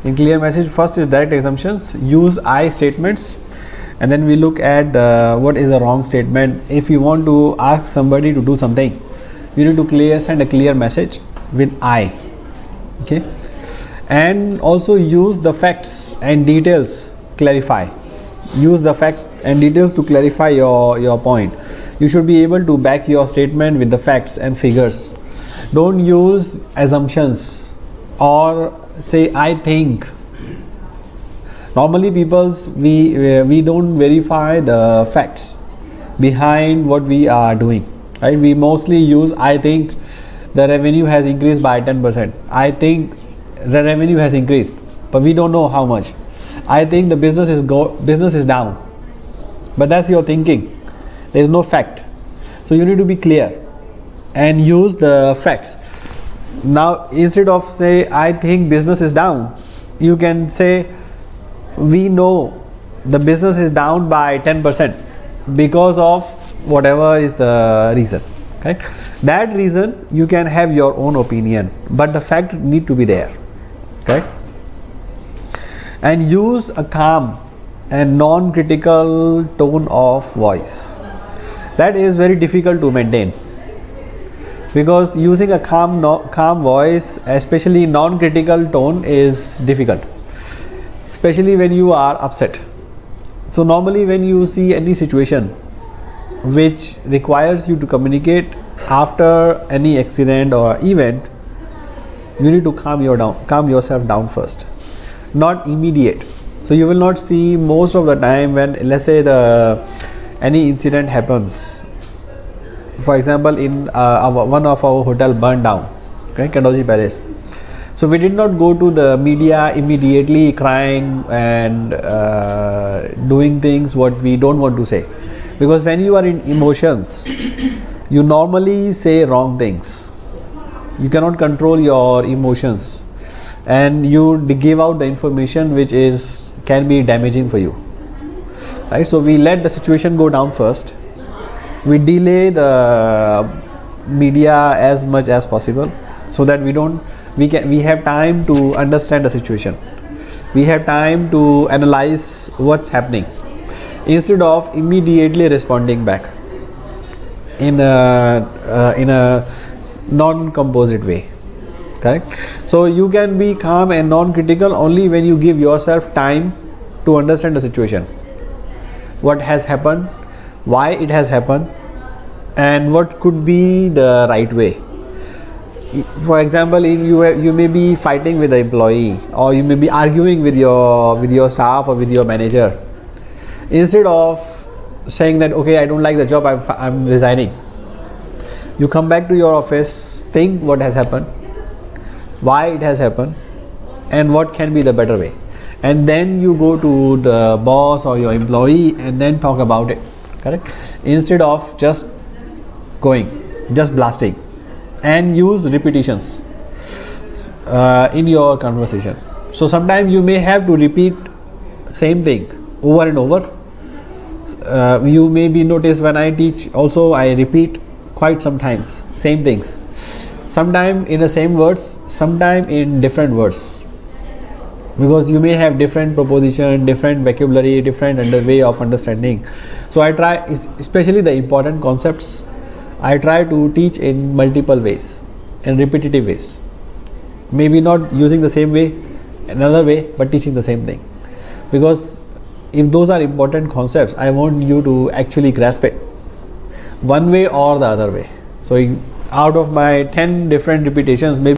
In clear message, first is direct assumptions, use I statements, and then we look at what is a wrong statement. If you want to ask somebody to do something, you need to send a clear message with I. Okay, and also use the facts and details, clarify. Use the facts and details to clarify your point. You should be able to back your statement with the facts and figures. Don't use assumptions or say I think. Normally we don't verify the facts behind what we are doing, right? We mostly use I think the revenue has increased by 10%. I think the revenue has increased, but we don't know how much. I think the business is down, but that's your thinking. There is no fact. So you need to be clear and use the facts. Now instead of say I think business is down, you can say we know the business is down by 10% because of whatever is the reason, right? That reason you can have your own opinion, but the fact need to be there, okay? And use a calm and non-critical tone of voice. That is very difficult to maintain, because using a calm voice, especially non-critical tone, is difficult, especially when you are upset. So normally when you see any situation which requires you to communicate after any accident or event, you need to calm yourself down first, not immediate. So you will not see most of the time when, let's say, any incident happens. For example, in one of our hotel burned down, okay, Kandoji Palace. So we did not go to the media immediately crying and doing things what we don't want to say, because when you are in emotions, you normally say wrong things. You cannot control your emotions, and you give out the information which can be damaging for you, right? So we let the situation go down first. We delay the media as much as possible, so that we have time to understand the situation. We have time to analyze what's happening, instead of immediately responding back in a non-composite way, correct? So you can be calm and non-critical only when you give yourself time to understand the situation, what has happened, why it has happened, and what could be the right way. For example, you may be fighting with the employee, or you may be arguing with your staff or with your manager. Instead of saying that, okay, I don't like the job, I'm resigning, you come back to your office, think what has happened, why it has happened, and what can be the better way, and then you go to the boss or your employee and then talk about it, correct? Instead of just blasting. And use repetitions in your conversation. So sometimes you may have to repeat same thing over and over. You may be noticed when I teach also, I repeat quite sometimes same things, sometime in the same words, sometime in different words, because you may have different proposition, different vocabulary, different way of understanding. So I try, especially the important concepts, I try to teach in multiple ways and repetitive ways. Maybe not using the same way, another way, but teaching the same thing. Because if those are important concepts, I want you to actually grasp it one way or the other way. So out of my 10 different repetitions, maybe